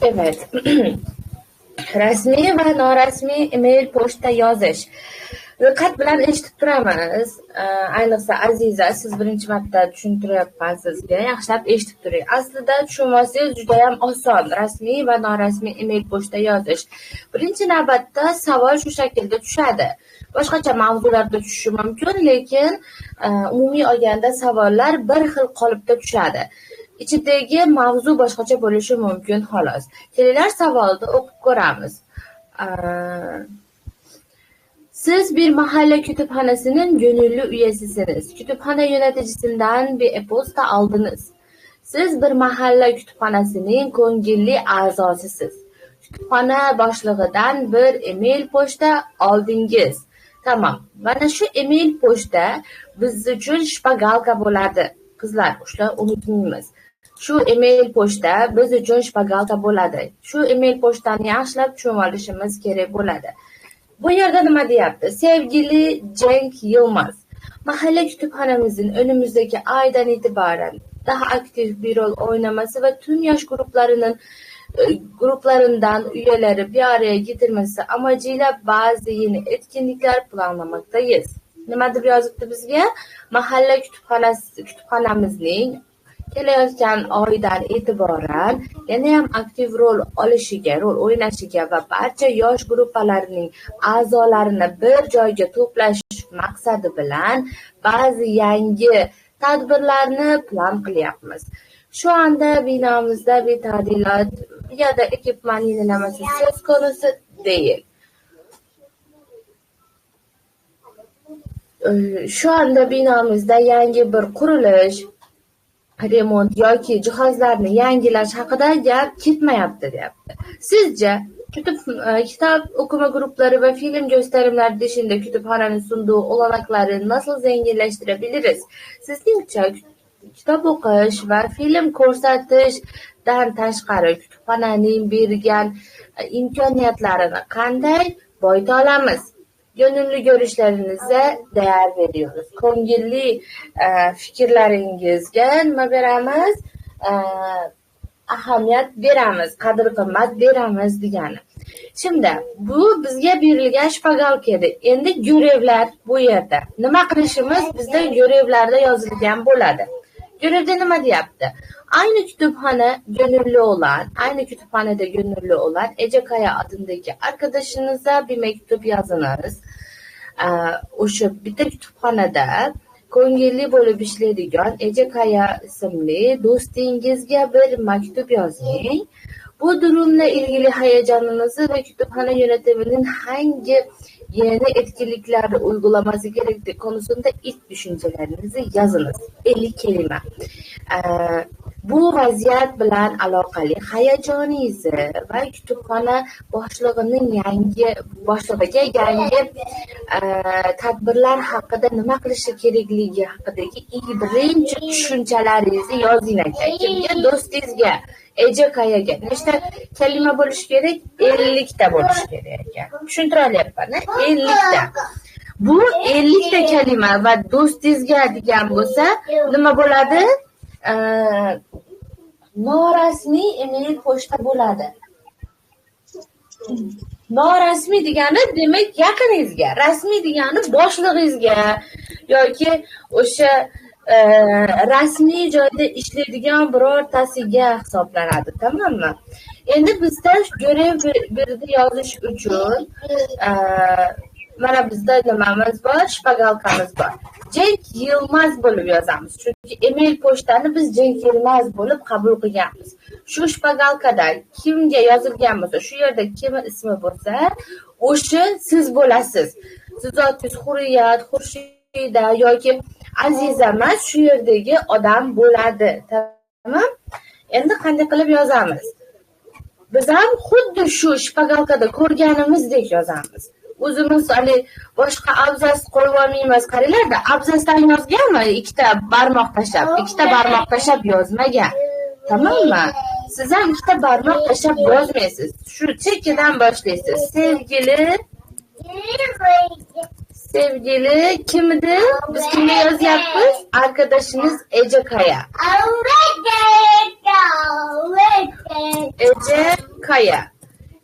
Evet. Rasmiy va norasmiy email pochta yozish. Diqqat bilan eshitib turamiz. Ayniqsa Aziza, siz birinchi marta tushuntiryapman sizga. Yaxshilab eshitib turing. Aslida tushunmasangiz juda ham oson. Rasmiy va norasmiy email pochta yozish. Birinchi navbatda savol shu shaklda tushadi. Boshqacha mavzularda tushishi mumkin, lekin umumiy olganda savollar bir xil qolipda tushadi. Ichidagi mavzu boshqacha bo'lishi mumkin xolos. Kelinglar savolni o'qib ko'ramiz. Siz bir mahalla kütüphanesinin gönüllü üyesisiniz. Kütüphane yöneticisinden bir e-posta aldınız. Siz bir mahalla kütüphanesinin ko'ngilli a'zosisiz. Kütüphane başlığından bir email pochta oldingiz. Tamam. Mana shu email pochta biz uchun shpagalka bo'ladi. Qizlar, ushla unutmaymiz. Shu email pochta biz uchun shpagalka bo'ladi. Shu email pochtani yaxshilab tushunib olishimiz kerak bo'ladi. Bu yerda nima deyapti? Sevgili Cenk Yılmaz, mahalle kütüphanemizin önümüzdeki aydan itibaren daha aktif bir rol oynaması ve tüm yaş gruplarından üyeleri bir araya getirmesi amacıyla bazı yeni etkinlikler planlamaktayız. Nima deb yozibdi bizga? Mahalle kütüphanemizning kelayotgan oydan e'tiboran yana ham aktiv rol o'ynashiga va barcha yosh guruhlarining a'zolarini bir joyga to'plash maqsadi bilan ba'zi yangi tadbirlarni plan qilyapmiz. Shu anda binomizda bir ta'dilot yoki ekipman yenilamasi söz konusu değil. Şu anda binomizda yangi bir qurilish, remont yoki jihozlarni yangilash haqida gap ketmayapti, deyapti. Sizce kitap okuma grupları ve film gösterimleri dışında kütüphanenin sunduğu olanakları nasıl zenginleştirebiliriz? Sizningcha kitap o'qish va film ko'rsatishdan tashqari kütüphanening bergan imkoniyatlarini qanday boyita olamiz? Gönüllü görüşlerinize değer veriyoruz. Ko'ngilli fikrlaringizga nima beramiz? Ahamiyat beramiz, qadr-qimmat beramiz degani. Şimdi bu bizga berilgan shpagalka edi. Endi görevlar bu yerda. Nima qilishimiz bizda görevlarda yozilgan bo'ladi. Görevde nima deyapti? Aynı kütüphanede gönüllü olan Ece Kaya adındaki arkadaşınıza bir mektup yazınız. O'sha bitta kütüphanede ko'ngilli bo'lib ishlaydigan Ece Kaya ismli do'stingizga bir mektup yozing. Bu durumla ilgili heyecanınızı ve kütüphane yönetiminin hangi yeni etkinlikleri uygulaması gerektiği konusunda ilk düşüncelerinizi yazınız. 50 kelime. Bu vaziyat bilan aloqali hayajoningizni va kütüphane boshlig'iga yangi tadbirlar haqida nima qilishi kerakligi haqidagi birinchi tushunchalaringizni yozing ekan. Kimga? Do'stingizga, Ece Kayaga. Nechta kalima bo'lishi kerak? 50 ta bo'lishi kerak ekan. Tushuntira olyapman, 50 ta. Bu 50 ta kalima va do'stingizga degan bo'lsa, nima bo'ladi? Norasmiy email pochta bo'ladi. Norasmiy degani demak yaqiningizga, rasmiy degani boshlig'ingizga yoki o'sha rasmiy joyda ishlaydigan birortasiga hisoblanadi, tamommi? Endi bizda görev berdi yozish uchun mana bizda nimamiz bor, shpagalkamiz bor. Cenk Yılmaz bo'lib yozamiz. Chunki email pochtani biz Cenk Yılmaz bo'lib qabul qilganmiz. Shu shpagalkada kimga yozilgan bo'lsa, shu yerda kim ismi bo'lsa, o'sha siz bo'lasiz. Sizotingiz Hurriyat, Xurshida yoki Aziza emas, shu yerdagi odam bo'ladi. Tamom? Endi qanday qilib yozamiz? Biz ham xuddi shu shpagalkada ko'rganimizdek yozamiz. O'zimiz boshqa abzas qo'yib olmaymiz. Qaranglar-da, abzasdan yozganmi? Ikkita barmoq tashab yozmagan. Tamommi? Siz ham ikkita barmoq tashab yozmaysiz. Shu chekkadan boshlaysiz. Sevgili kimdi? Biz kimga yozyapmiz? Arkadaşınız Ece Kaya. Ece Kaya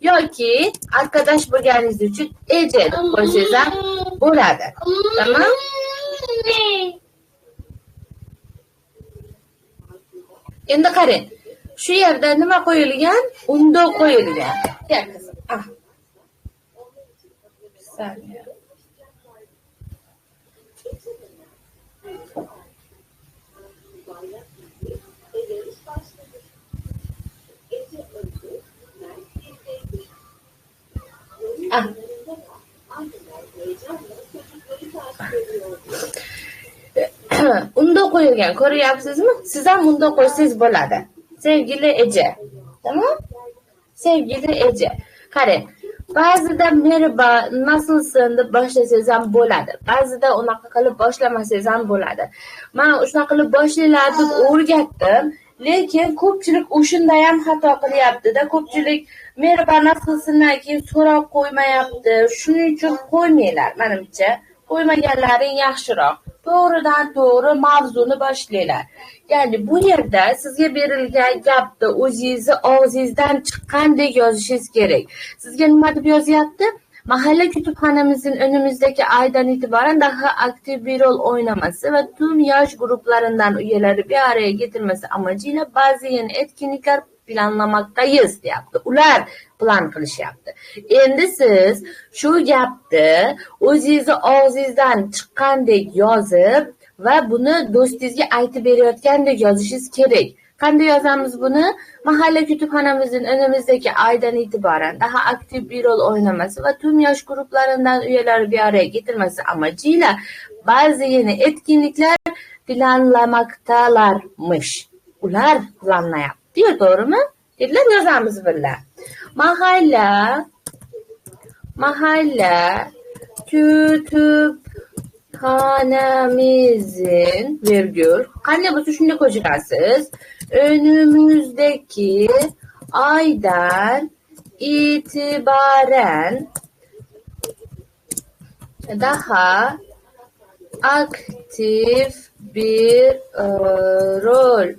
yoki arkadaş bo'lganingiz uchun Ece deb qo'ysangiz ham bo'ladi. Tamam? Endi qarang. Shu yerda nima qo'yilgan? Undoq qo'yilgan. Kel qizim. Saniya. Unda qo'yilgan, ko'ryapsizmi? Siz ham unda qo'ysangiz bo'ladi. Sevgili Ece. Tamam? Sevgili Ece. Qarang, ba'zida merhaba, nasılsın deb boshlasangiz ham bo'ladi. Ba'zida unaqa qilib boshlamasangiz ham bo'ladi. Men shunaqa qilib boshlaylar deb o'rgatdim, lekin ko'pchilik o'shunda ham xato qilyapti-da. Ko'pchilik merhaba, nasılsından keyin so'roq qo'ymayapti. Shuning uchun qo'ymanglar, menimcha. Qo'ymaganlaring yaxshiroq. To'g'ridan to'g'ri mavzuni boshlanglar. Ya'ni bu yerda sizga berilgan gapni o'zingizni og'zingizdan chiqqandek yozishingiz kerak. Sizga nima deb yozyapti? Mahalla kutubxonamizning önümüzdeki aydan itibaren daha aktif bir rol oynaması ve tüm yaş gruplarından üyeleri bir araya getirmesi amacıyla bazı yeni etkinlikler planlamaktayız deyapti. Ular plan qilishyapti. Endi siz shu gapni o'zingizni og'zingizdan chiqqandek yozib va buni do'stingizga aytib berayotgandek yozishingiz kerak. Qanday yozamiz buni? Mahalla kütüphanemizin önümüzdeki aydan itibaren daha aktif bir rol oynaması ve tüm yaş gruplarından üyeleri bir araya getirmesi amacıyla bazı yeni etkinlikler planlamaktalarmış. Ular planlayapti. Diyor, doğru mu? Dediler, yazamız birler. Mahalla kütüphanemizin virgül. Qanday bo'lsa shunday qo'shasiz. Önümüzdeki aydan itibaren daha aktif bir rol oynaması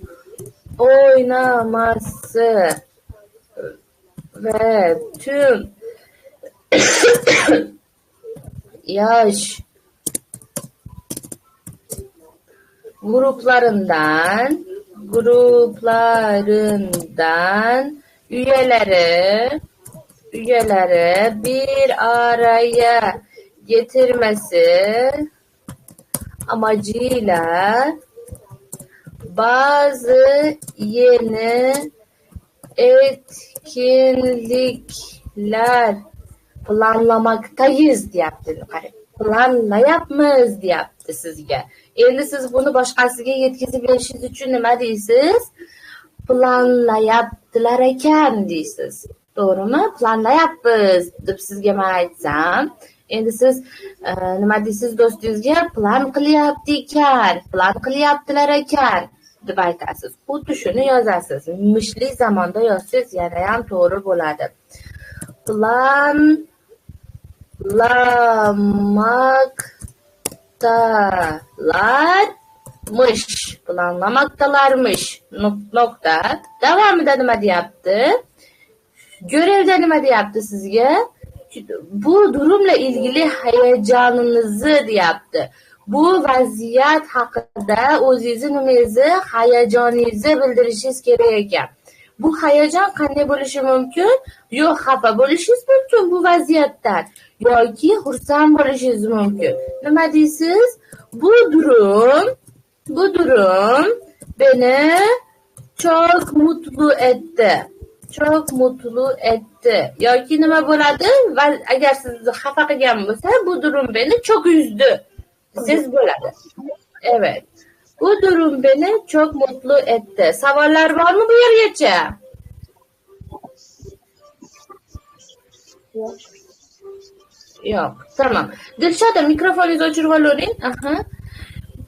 ve tüm yaş gruplarından üyeleri bir araya getirmesi amacıyla bazı yeni etkinlikler planlamaktayız deyapti. Planlayapmiz deyapti sizga. Endi siz bunu boshqasiga yetkazib berishingiz uchun nima deysiz? Planlayaptilar ekan deysiz. To'g'rimi? Planlayapmiz deb sizga men aytsam, endi siz nima deysiz do'stingizga? Plan qilyapti ekan, plan qilyaptilar ekan deb aytasiz. Xuddi shuni yozasiz. Mishli zamonda yozsangiz yana ham to'g'ri bo'ladi. Planlamaktalarmış. Nokta. Devamında nima deyapti? Görevde nima deyapti sizga? Bu durumla ilgili hayajoninizni deyapti. Bu vaziyat haqida o'zingizni nimangizni, hayajoningizni bildirishingiz kerak ekan. Bu hayajon qanday bo'lishi mumkin? Yo xafa bo'lishingiz mumkin bu vaziyatdan, yoki xursand bo'lishingiz mumkin. Nima deysiz? Bu durum beni çok mutlu etti. Çok mutlu etti. Yoki nima bo'ladi? Va agar sizni xafa qilgan bo'lsa, bu durum beni çok üzdü. Siz bo'ladi. Evet. Bu durum beni çok mutlu etti. Savollar bormi bu yergacha? Yok. Tamam. Dilshada mikrofoningizni o'chirib oling. Aha.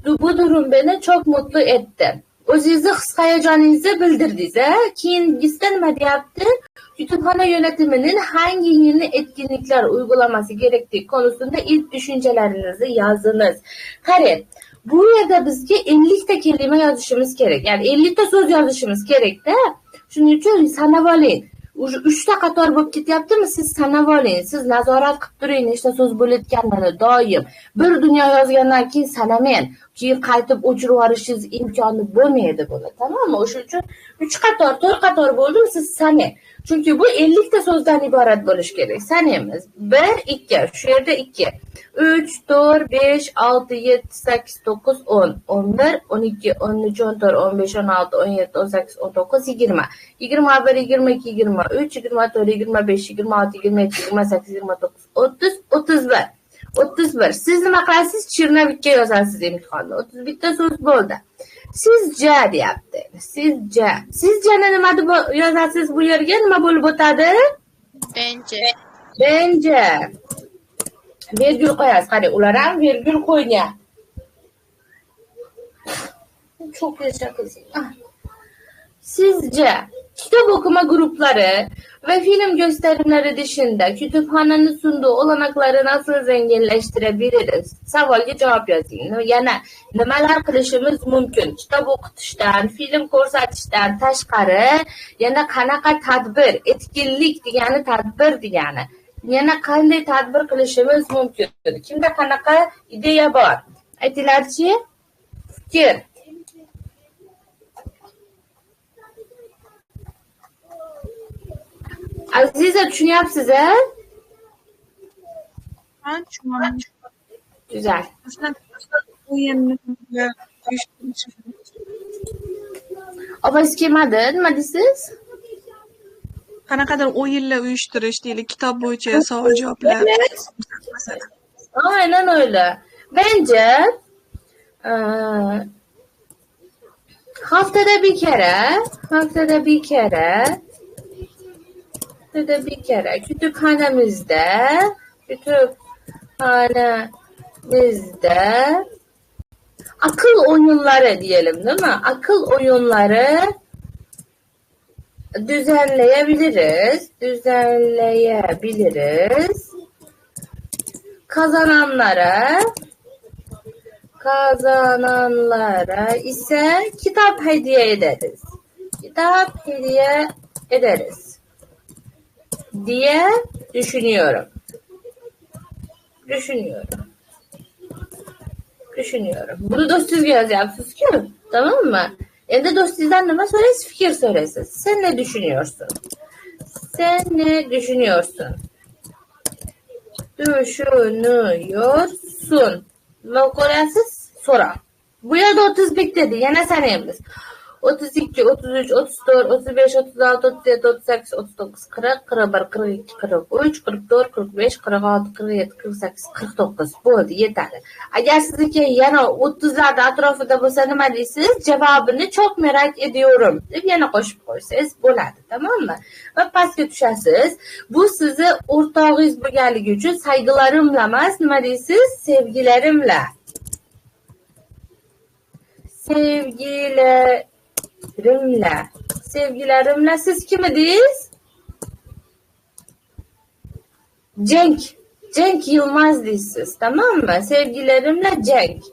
Bu durum beni çok mutlu etti. O'zingizni his-hayajoningizni bildirdingiz. Keyingisida nima deyapti? Kütüphane yönetiminin hangi yeni etkinlikler uygulaması gerektiği konusunda ilk düşüncelerinizi yazınız. Qarang, bu yerda bizga 50 ta kelima yozishimiz kerak. Yani 50 ta so'z yozishimiz kerak-da. Shuning uchun sanab oling. 3ta qator bo'lib ketyaptimi, siz sanab oling. Siz nazorat qilib turing, nechta so'z bo'layotganini doim. Bir dunyo yozgandan keyin sanamang. Keyin qaytib o'chirib yuborishingiz imkoni bo'lmaydi buni. Tamommi? O'shuning uchun 3 qator, 4 qator bo'ldimi, siz sanang. Chunki bu 50 ta so'zdan iborat bo'lish kerak. Sanaymiz. 1 2, shu yerda 2. 3 4 5 6 7 8 9 10 11 12 13 14 15 16 17 18 19 20 21 22 23 24 25 26 27 28 29 30 31 31. Siz nima qilasiz? Chernovikka yozasiz imtihonni. 31 ta so'z bo'ldi. Sizcha deyapti. Sizchani nima deb yozasiz bu yerga? Nima bo'lib o'tadi? Bence. Virgül qo'yasiz. Qarang, ular ham virgül qo'ygan. Çok yaşa kızım. Sizce kitap okuma grupları ve film gösterimleri dışında kütüphanenin sunduğu olanakları nasıl zenginleştirebiliriz? Savolga javob yozing. Yana nimalar qilishimiz mumkin? Kitap o'qitishdan, film ko'rsatishdan tashqari yana qanaqa tadbir, etkinlik degani tadbir degani. Yana qanday tadbir qilishimiz mumkin? Kimda qanaqa ideya bor? Aytinglarchi? Fikr. Aziza düşünüyorsunuz ha? Ben şu an Güzel. aslında o'yinni Ama siz kelmadi, nima deysiz? qanaqadir o'yinlar uyushtirish deylik, kitob bo'yicha savol javoblar. Evet. Aynen öyle. Bence haftada bir kütüphanemizde akıl oyunları diyelim, değil mi? Akıl oyunları düzenleyebiliriz. Kazananlara ise kitap hediye ederiz diye düşünüyorum. Bunu dostsuzga yozyapsiz ki, tamam mı? Endi do'stingizdan nima so'raysiz? Fikr so'raysiz. Sen ne düşünüyorsun? Nima ko'rasiz? So'ra. Bu yerda 30 dedi. Yana sanaymiz. 32, 33, 34, 35, 36, 37, 38, 39, 40, 41, 42, 43, 44, 45, 46, 47, 48, 49. Bo'ldi, yetadi. Agar sizniki yana 30larda atrofida bo'lsa nima deysiz? Javobini çok merak ediyorum deb yana qo'shib qo'ysangiz bo'ladi, tamommi? Va pastga tushasiz. Bu sizni o'rtog'ingiz bo'lganligi uchun saygılarımla emas, nima deysiz? Sevgilerimle siz kim ediniz? Cenk Yılmaz deysiz, tamam mı? Sevgilerimle Cenk.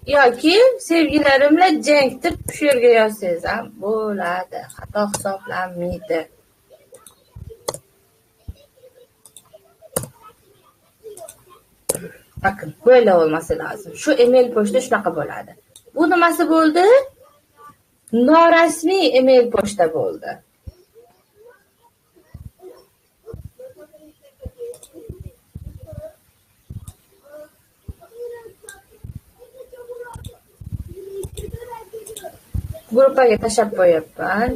Yoki sevgilerimle Cenk deb shu yerga yozsangiz ham bo'ladi. Xato hisoblanmaydi. Bakın böyle olması lazım. Şu email poçta shunaqa bo'ladi. Bu nimasi bo'ldi? Norasmiy email poçta bo'ldi. Gruppaga tashlab qo'yapman.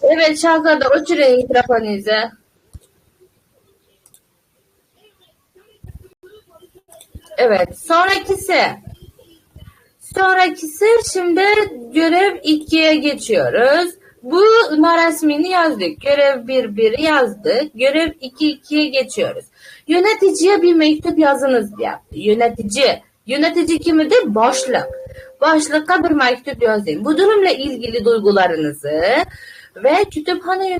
Evet, Şahzade uçurun mikrofonunuzu. Evet, sonrakisi şimdi görev 2'ye geçiyoruz. Bu resmini yazdık. Görev 1 yazdık. Görev 2'ye geçiyoruz. Yöneticiye bir mektup yazınız diye. Yönetici Yönetici kim edi? Boshliq. Boshliqqa bir maktub yozing. Bu durumla ilgili duygularınızı ve kütüphane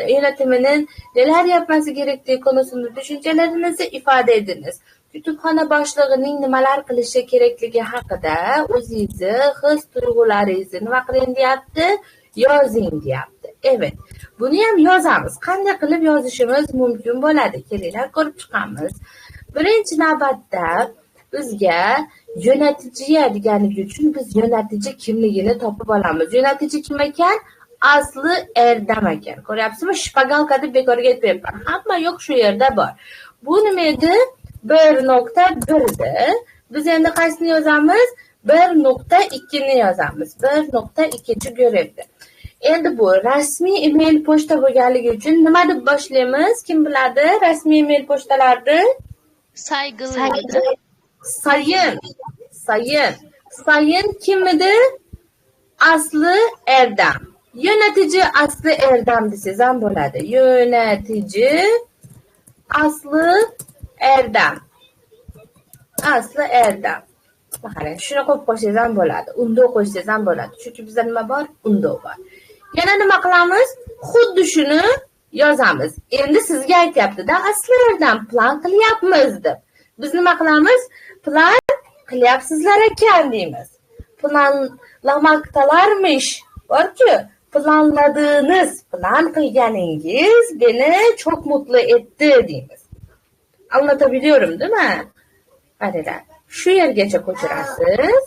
yönetiminin neler yapması gerektiği konusunda düşüncelerinizi ifade ediniz. Kütüphane boshlig'ining nimalar qilishi kerakligi haqida o'zingizni his-tuyg'ularingizni nima qiling deyapti? Yozing deyapti. Evet. Buni ham yozamiz. Qanday qilib yozishimiz mumkin bo'ladi? Kelinglar ko'rib chiqamiz. Birinchi navbatda bizga yöneticiye deganligi uchun biz yönetici kimligini topib olamiz. Yönetici kim ekan? Aslı Erdem ekan. Ko'ryapsizmi? Shpagalka deb bekorga aytmayapman. Hamma yo'q shu yerda bor. Bu nima edi? 1.1'di. Biz endi qaysini yozamiz? 1.2 ni yozamiz. 1.2 görevdi. Endi bu rasmiy email pochta bo'lganligi uchun nima deb boshlaymiz? Kim biladi? Rasmiy email pochtalarni Saygılı. Sayın kim edi? Aslı Erdem. Yönetici Aslı Erdem desiz ham bo'ladi. Yönetici Aslı Erdem. Aslı Erdem. Qarang, shuni qo'yib qo'ysangiz ham bo'ladi. Unda qo'ysangiz ham bo'ladi. Chunki bizda nima bor? Unda bor. Yana nima qilamiz? Xuddi shuni yozamiz. Endi sizga aytyapti-da, Aslı Erdem plan qilyapmiz deb. Biz nima qilamiz? Plan qilyapsizlar ekan deymiz. Planlamaktalarmış. Borku, planladığınız, plan qilganingiz beni çok mutlu etti deymiz. Anlatabiliyorum değil mi? Hadilar. Şu yergacha ko'chirasiz.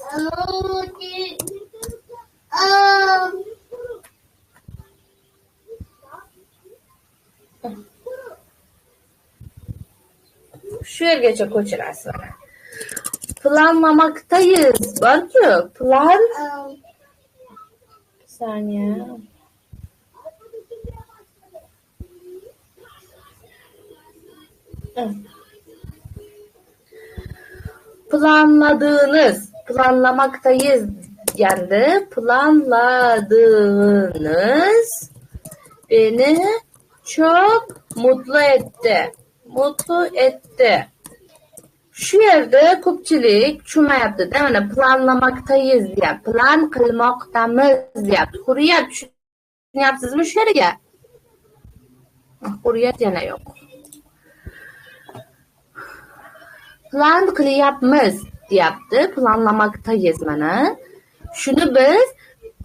Şu yergacha ko'chirasiz. Planlamaktayız. Borku, plan... Bir saniye. Planlamaktayız geldi. Planladığınız beni çok mutlu etti. Şu yerde ko'pchilik tushunmayapti-da, mana planlamaktayız deyapti. Plan qilmoqdamiz deyapti. Hurriyat tushunyapsizmi shu yerga? Hurriyat yana yo'q. Plan qilyapmiz deyapti. Planlamaktayız mana. Shuni biz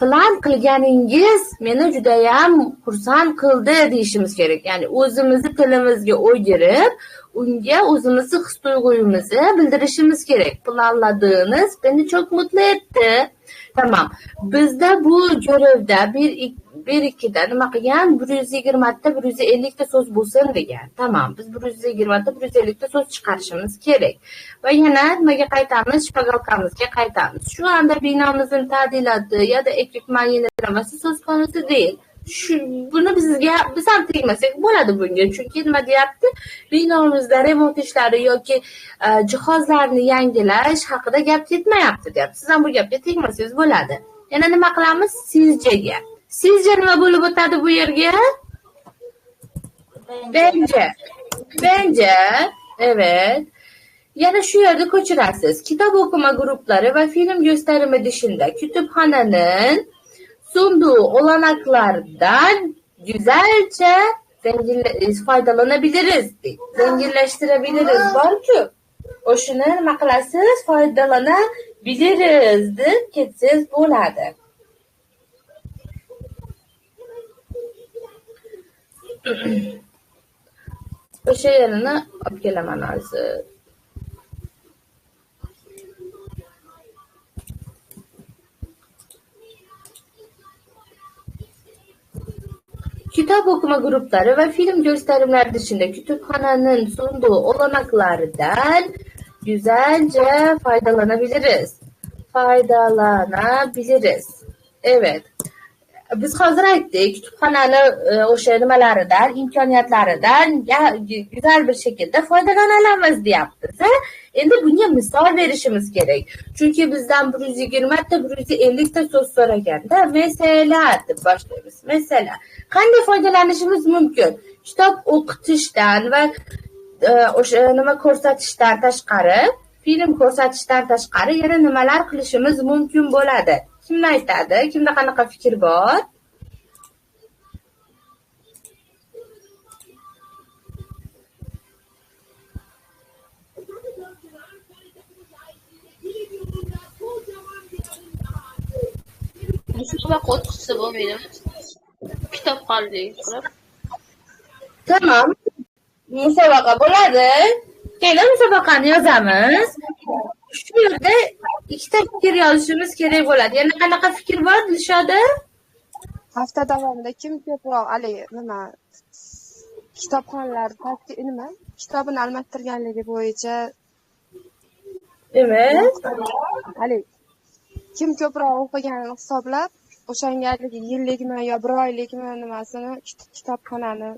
plan qilganingiz meni judayam xursand qildi deyishimiz kerak. Ya'ni o'zimizni tilimizga o'girib, unga o'zimizni his-tuyg'uyimizni bildirishimiz kerak. Planladığınız beni çok mutlu etti. Tamam. Bizda bu görevda 1-2da nima qilgan? 120 ta 150 ta so'z bo'lsin degan. Tamam. Biz 120 ta 150 ta so'z chiqarishimiz kerak. Va yana nimaga qaytamiz? Shpagalkamizga qaytamiz. Shu anda binomizning ta'diloti yoki ekrik ma'lumotnomasi so'z konusu değil. Buni biz ham tegmasak bo'ladi bunga. Chunki nima deyapti? Binomizda remont ishlari yoki jihozlarni yangilash haqida gap ketmayapti deyapti. Siz ham bu gapga tegmasangiz bo'ladi. Yana nima qilamiz? Sizchaga. Sizce nima bo'lib o'tadi bu yerga? Bence. Evet. Yana shu yerda ko'chirasiz. Kitob o'qima guruhlari va film gösterimi dışında kütüphanenin sunduğu olanaklardan güzelce faydalanabiliriz. Zenginleştirebiliriz. Borku, o'shuni nima qilasiz? Foydalanabiliriz deb ketsangiz bo'ladi. O'sha yerini olib kelaman hozir. Kitap okuma grupları ve film gösterimler dışında kütüphanenin sunduğu olanaklardan güzelce faydalanabiliriz. Evet. Biz hozir aytdik, kütüphanani o'sha nimalaridan, imkoniyatlaridan güzel bir şekilde foydalanamiz deyapmiz. Endi bunga misol berishimiz kerak. Chunki bizdan 120 ta 150 ta so'z so'raganda mesela deb boshlaymiz. Mesela qanday foydalanishimiz mumkin? Kitob o'qitishdan va o'sha nima ko'rsatishdan tashqari film ko'rsatishdan tashqari yana nimalar qilishimiz mumkin bo'ladi? Kimni aytadi? Kimda qanaqa fikr bor? Musobaqa o'tkazsa bo'lmaydi. Kitobxonlik qilib. Tamam. Musobaqa bo'ladi. Keyin musobaqani yozamiz. Shu yerda ikkita fikr yozishimiz kerak bo'ladi. Yana qanaqa fikr bor Dilshoda? Hafta davomida kim ko'proq nima kitobxonlar nima kitobini almashtirganligi bo'yicha Evet. kim ko'proq o'qiganini hisoblab o'shanga yillikmi yo bir oylikmi nimasini kitobxonani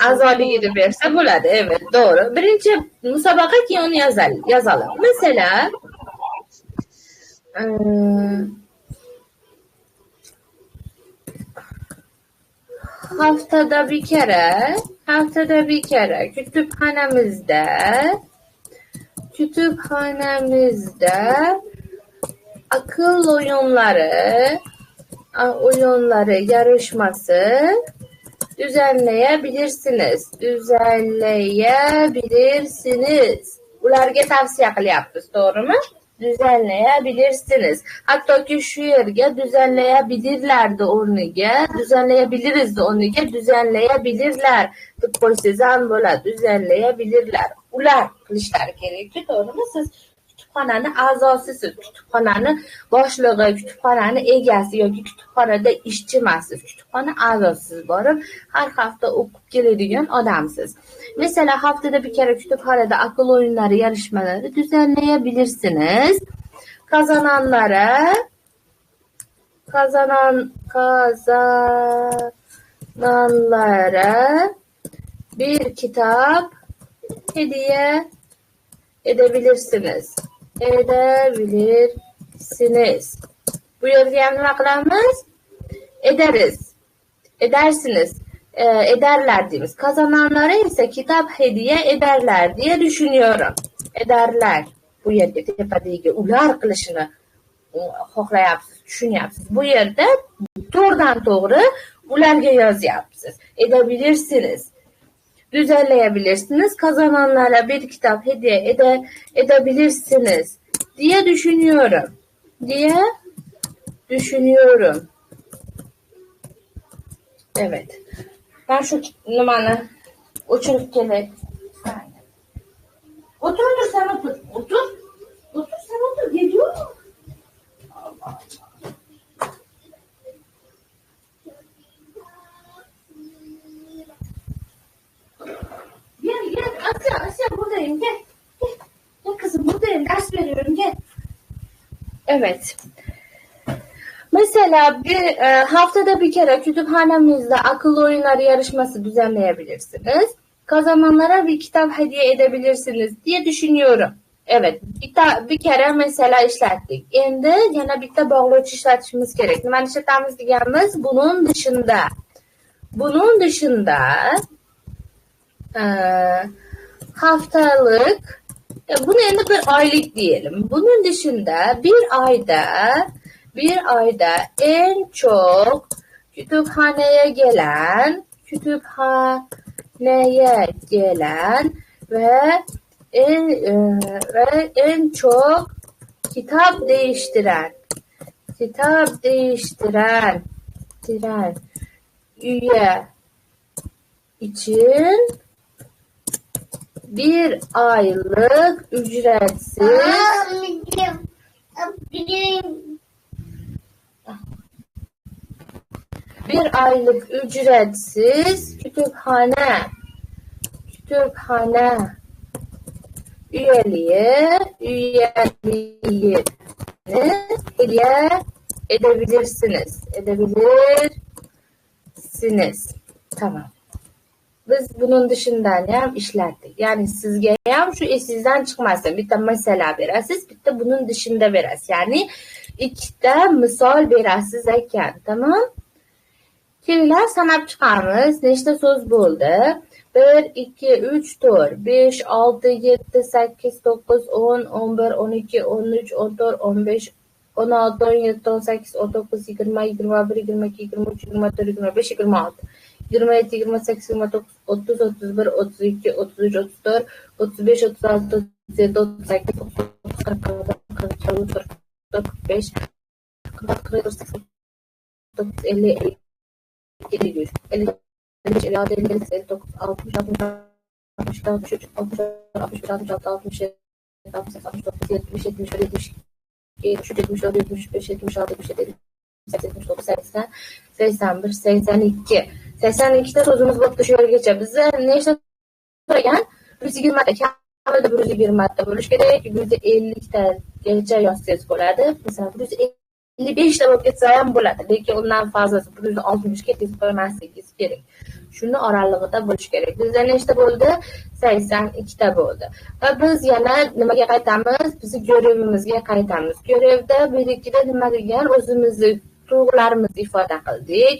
A'zoligi deb bersa bo'ladi. Evet, doğru. Birinchi musobaqa keyin uni yozalım. Mesela haftada bir kere kütüphanemizde akıl oyunları yarışması düzenleyebilirsiniz. Ularga tavsiya qilyapmiz, to'g'rimi? Düzenleyebilirsiniz. Hattoki shu yerga düzenleyebilirlardi o'rniga, düzenleyebilirizdi o'rniga düzenleyebilirlar deb qo'ysangiz ham bo'ladi. Düzenleyebilirlar. Ular qilishlari kerakki, to'g'rimi? Siz kütüphanani a'zosisiz, kütüphanani boshlig'i, kütüphanani egasi yoki kütüphanada ishchi emassiz. Kütüphana a'zosisiz borib, har hafta o'qib keladigan odamsiz. Mesela haftada bir kere kütüphanede akıl oyunları yarışmaları düzenleyebilirsiniz. Kazananlara bir kitap hediye edebilirsiniz. Bu yerga ham nima qilamiz? Edersiniz. Ederler deymiz. Kazananlara ise kitap hediye ederler diye düşünüyorum. Ederler. Bu yerda tepadagi ular qilishini xohlayapsiz, tushunyapsiz. Bu yerda to'g'ridan to'g'ri ularga yozyapsiz. Edebilirsiniz. Düzenleyebilirsiniz. Kazananlara bir kitap hediye edebilirsiniz diye düşünüyorum. Evet. Ben şu numaranı uçurup geleyim. Otur sen otur. Otur sen otur. Geliyor mu? Allah. Gel Asya buradayım gel. Gel kızım buradayım ders veriyorum gel. Evet. Mesela haftada bir kere kütüphanemizde akıllı oyunları yarışması düzenleyebilirsiniz. Kazananlara bir kitap hediye edebilirsiniz diye düşünüyorum. Evet, bir kere mesela işlettik. Endi yana bitta bog'lovchi ishlatishimiz kerak. Nimani ishlatamiz deganimiz? Bunun dışında haftalık, bunu endi bir aylık diyelim. Bunun dışında bir ayda en çok kütüphaneye gelen ve en çok kitap değiştiren üye için bir aylık ücretsiz kütüphane üyeliğini hediye edebilirsiniz. Tamam. Biz bunun dışından ham ishlatdik. Yani sizga ham shu esingizdan chiqmasin. Bitta masala berasiz, bitta bunun dışında berasiz. Yani ikkita misol berasiz ekan, tamam? Kelinglar sanab chiqamiz. Nechta so'z bo'ldi? 1, 2, 3, 4, 5, 6, 7, 8, 9, 10, 11, 12, 13, 14, 15, 16, 17, 18, 19, 20, 21, 22, 23, 24, 25, 26, 27, 28, 29, 30, 31, 32, 33, 34, 35, 36, 37, 38, 39, 40, 41, 42, 43, 44, 45, 46, 47, 50, 51, 52, 53, 54, 55, 56, 57, 60, 61, 62, 63, 64, 65, 66, 67, 68, 69, 70, 71, 72, 73, 74, 75, 76, 77, 78, 79, 80, 81, 82. 82 so'zimiz bo'libdi shu yergacha. Bizda nechta so'ragan? 120 ta, kamida 120 ta bo'lishi kerak. 150 tagacha yozsangiz bo'ladi. Masalan, 155 ta bo'lib ketsa ham bo'ladi. Lekin undan fazlasi 160 ga tez qo'ymasligingiz kerak. Shuni oralig'ida bo'lishi kerak. Bizda nechta bo'ldi? 82 ta bo'ldi. Va biz yana nimaga qaytamiz? Bizni görevimizga qaytamiz. Görevda birikida nima degan? O'zimizni tuyg'ularimizni ifoda qildik,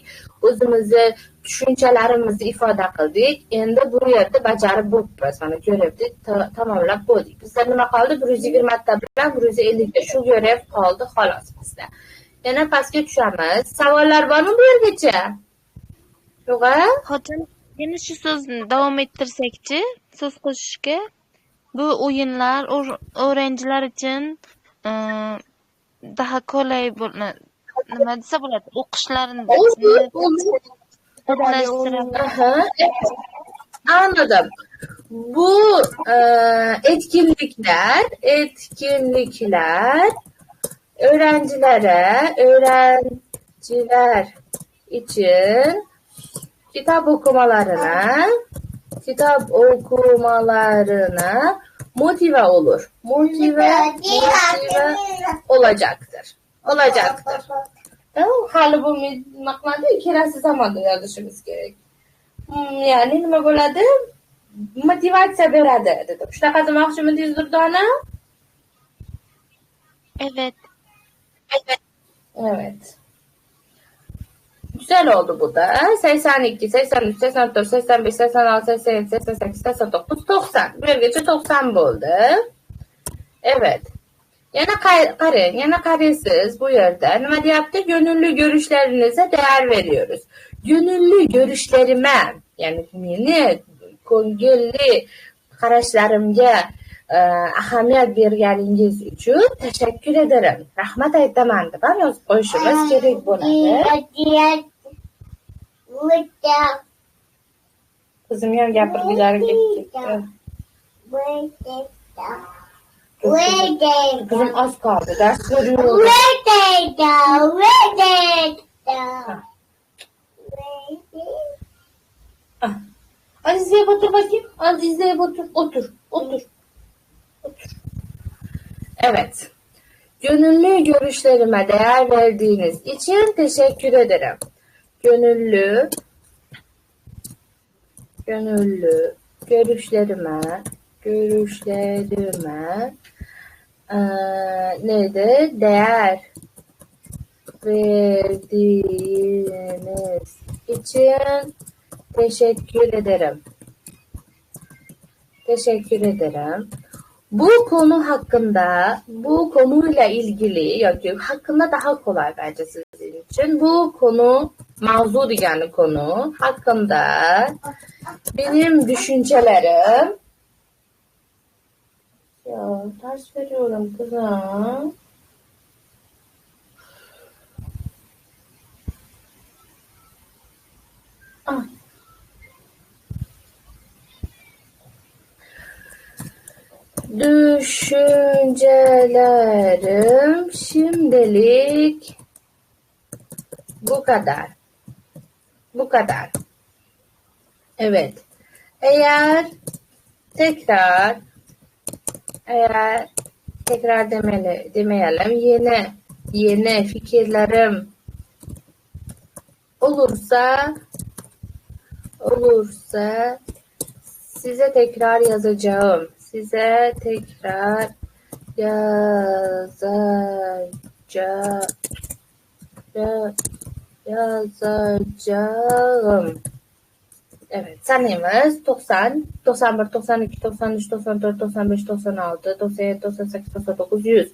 o'zimizni tushunchalarimizni ifoda qildik. Endi bu yerda bajarib bo'libmiz. Mana görevni tamomlab bo'ldik. Bizda nima qoldi? 120 ta bilan 150 ta shu görev qoldi xolos bizda. Yana pastga tushamiz. Savollar bormi bu yergacha? Yo'q-a? Xotin, yana shu so'zni davom ettirsakchi, so'z qo'shishga. Bu o'yinlar o'yinchilar uchun daha qulay bo'ladi. Nima desa bo'ladi? O'qishlarini anladım. Bu etkinlikler öğrenciler için kitap okumalarına motive olur. Motive olacaktır. Tamam, hali bu maqolada ikkalasi zamonda yozishimiz kerak. Ya'ni nima bo'ladi? Motivatsiya beradi dedim. Shunaqa demoqchimidingiz Durdona? Evet. Evet. Güzel oldu bu da. 82, 83, 84, 85, 86, 87, 88, 89, 90. Bu yergacha 90 bo'ldi. Evet. Yana qaraysiz bu yerda. Nima deyapti? Gönüllü görüşlerinize değer veriyoruz. Gönüllü görüşlerime, yani meni ko'ngilli qarashlarimga ahamiyat berganingiz uchun tashakkur ederim. Rahmat aytaman deb ham yozib qo'yishimiz kerak bo'ladi. Qizim ham gapirgilari ketdi. Kızım az kaldı. Ders veriyorum. Azize'ye otur bakayım. Azize'ye otur. Evet. Gönüllü görüşlerime değer verdiğiniz için teşekkür ederim. Gönüllü görüşlerime neydi? Değer verdiğiniz için teşekkür ederim. Bu konuyla ilgili hakkında daha kolay bence sizin için. Bu konu, mavzu degani konu hakkında benim düşüncelerim. Ya ders veriyorum kızım. Düşüncelerim şimdilik bu kadar. Evet. Eğer tekrar demeyelim, yeni fikirlerim olursa size tekrar yazacağım. yazacağım. Evet, sanayımız 90, 91, 92, 93, 94, 95, 96, 97, 98, 99, 100.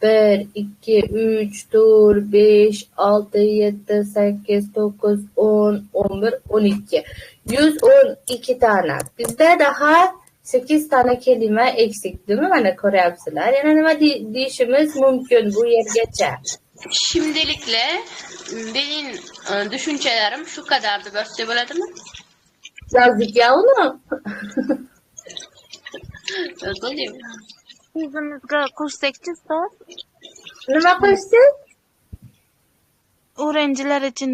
1, 2, 3, 4, 5, 6, 7, 8, 9, 10, 11, 12. 112 tane. Bizde daha 8 tane kelime eksik değil mi? Bana ko'ryapsizlar. Yana nima deyishimiz mumkin bu yergacha? Şimdilikle benim düşüncelerim şu kadardı. Böyle bo'ladimi? Yazdık ya onu. Yozayım. O'zimizga qo'shsakchi ustoz, Nima qilishsin? o'quvchilar uchun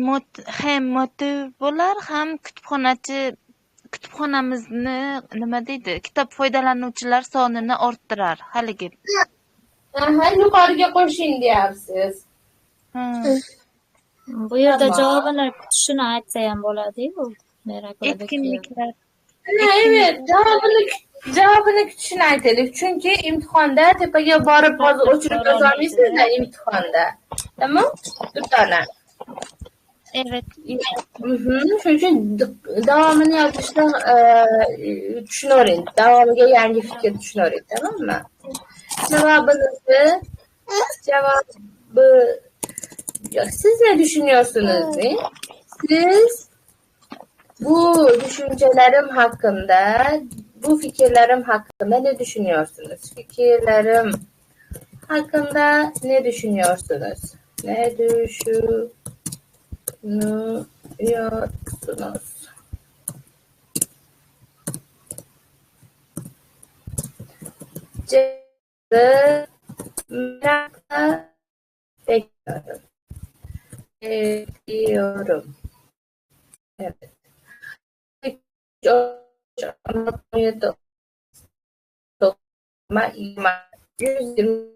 ham motiv bo'lar, ham kutubxonamizni nima deydi, kitob foydalanuvchilar sonini orttirar haligi. Aha, yuqoriga qo'shing deyapsiz. Bu yerda Tamam. javoblar kutishini aytsa ham bo'ladi-yu. Merakladiki. Etkinliklar. Evet, cevabını kutishini aytaylik. Chunki imtihonda tepaga borib hozir o'chirib yozolmaysizda imtihonda. Tamam? Duttana. Evet. Shuning uchun davomini yozishda tushunavering. Davomiga yangi fikr tushunavering, tamammi? Cevabı ya siz ne düşünüyorsunuz? Ne? Siz bu düşüncelerim hakkında, bu fikirlerim hakkında ne düşünüyorsunuz? Fikirlerim hakkında ne düşünüyorsunuz? Ne düşünüyorsunuz? Cevabı merakla bekliyorum. Bekliyorum. Evet. Anlatmaya da ama 120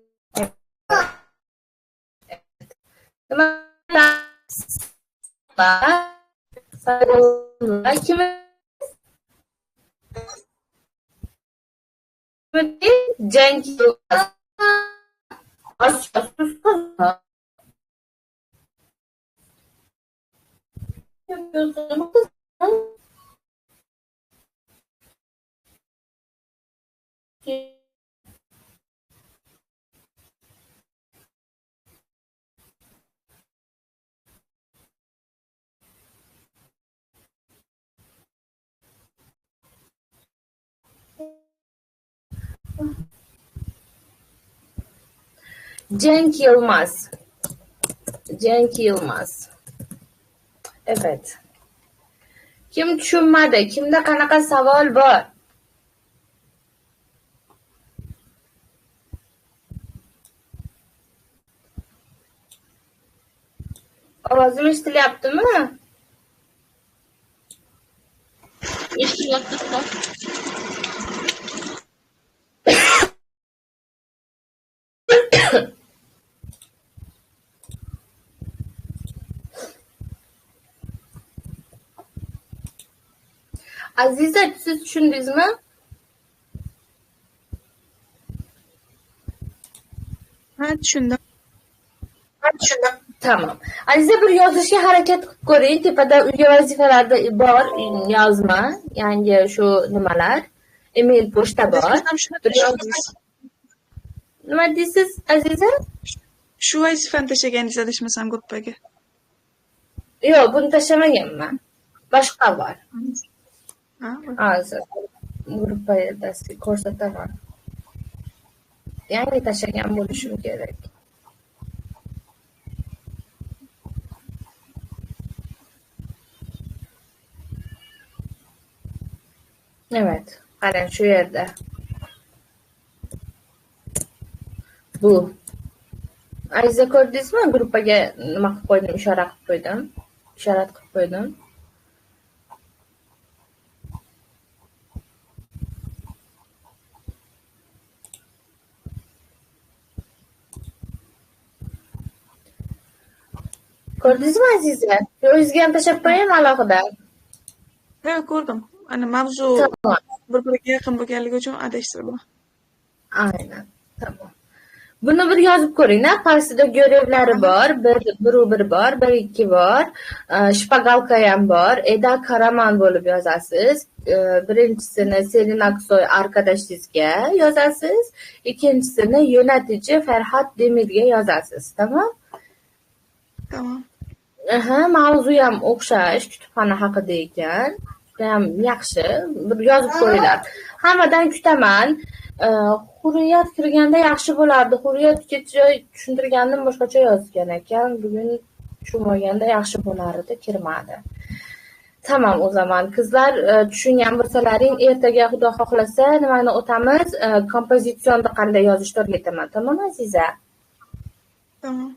kime Cenk Yılmaz yapıyorsun kız. Cenk Yılmaz. Cenk Yılmaz. Evet. Kim tushunmadi? Kimda qanaqa savol bor? Ovozim eshitilyaptimi? Eshitilyapti ustoz. Aziza, siz tushundingizmi? Ha, tushundim. Tamam. Aziza, bir yozishga harakat qilib ko'ring. Tepada uyga vazifalarda bor yozma. Yangi shu nimalar. Email pochta bor. Ham shuni tashladingiz. Nima deysiz, Aziza? Shu vazifani tashlaganingiz adashmasam gruppaga. Yo'q, buni tashlamaganman. Boshqa bor. Ha, Hozir gruppada ko'rsataman. Yangi tashlagan bo'lishim kerak. Evet. Qarang shu yerda. Bu. Aziza, ko'rdingizmi? Gruppaga nima qilib qo'ydim? Ishorat qilib qo'ydim. Ko'rdingizmi, Aziza? O'zingizga ham tashlab qo'ying alohida. ha, ko'rdim. Ana mavzu Tamam. bir-biriga yaqin bo'lganligi uchun adashtirdim. Aynen. Tamam. Buni bir yozib ko'ring-da. Qarsida görevlari bor. Bir bor, 1-2 bor. Shpagalka ham bor. Eda Karaman bo'lib yozasiz. Birinchisini Selin Aksoy arkadaşingizga yozasiz. Ikkinchisini yo'natichi Farhod Demirga yozasiz. Tamam? Tamam. Mavzu ham o'xshash, kutubxona haqida ekan. Judayam yaxshi. Bir yozib ko'ringlar. Hammadan kutaman. Hurriyat kirganda yaxshi bo'lardi. Hurriyat kecha tushuntirgandim, boshqacha yozgan ekan. Bugun tushunmaganda yaxshi bo'lardi, kirmadi. Tamam, o zaman qizlar, tushungan bo'lsalaring, ertaga Xudo xohlasa nimani o'tamiz? Kompozitsiyonni qanday yozishni o'rgataman. Tamam, Aziza? Tamam.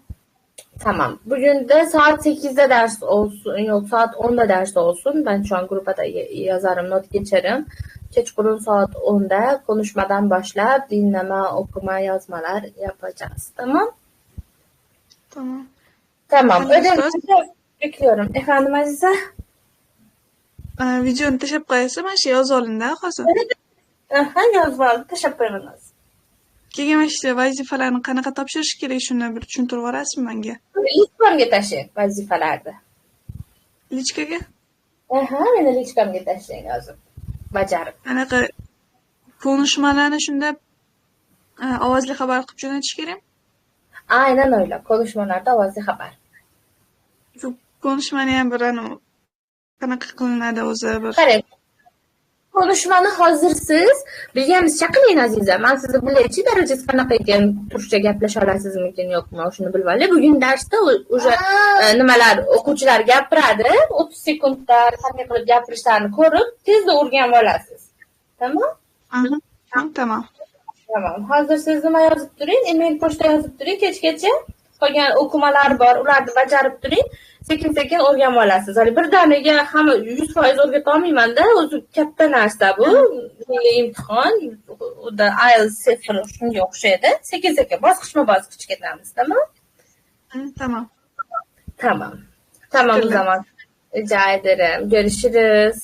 Tamam. Bugün de saat 8'de ders olsun, yok saat 10'da ders olsun. Ben şu an grupa da yazarım, not geçerim. Kechqurun saat 10'da konuşmadan başlayıp dinleme, okuma, yazmalar yapacağız. Tamam? Tamam. Tamam. Hadi Ödevinizi bekliyorum. Efendim Azize? Videoni tashlab qo'yasiz, mana shu yozib oling-da hozir. Yozib oldim. Teşekkür ederiz. Keyin mana shu vazifalarni qanaqa topshirish kerak, shuni bir tushuntirib yuborasizmi menga? Lichkamga tashlang vazifalarni. Lichkaga? Meni lichkamga tashlang yozib. Bajarib. Anaqa konuşmalarni shunda ovozli xabar qilib jo'natish kerak? Aynen öyle. Konuşmalarda ovozli xabar. Shu konuşmani ham bir qanaqa qilinadi o'zi bir. Qarang. Konuşmani hozir siz bilganingizcha qiling Aziza. Men sizni bilaychi darajasi qanaqa ekan, turkcha gaplasha olasizmikin yo'qmi, shuni bilib olay. Bugun darsda o'sha nimalar o'quvchilar gapiradi, 30 sekundda qanday qilib gapirishlarini ko'rib, tezda o'rganib olasiz. Tamam? Tamam. Tamam. Hozir siz nima yozib turing, email pochta yozib turing kechgacha. Qolgan o'qimalar bor, ularni bajarib turing. Sekin-sekin o'rganib olasiz. Hali birdaniga hamma 100% o'rgata olmayman-da, o'zi katta narsa bu. Milliy imtihon, unda IELTS 0 shunga o'xshaydi. Sekin-sekin bosqichma-bosqich ketamiz, tamam? Tamam. Tamam. Tamam o zaman. Rica ederim. Görüşürüz.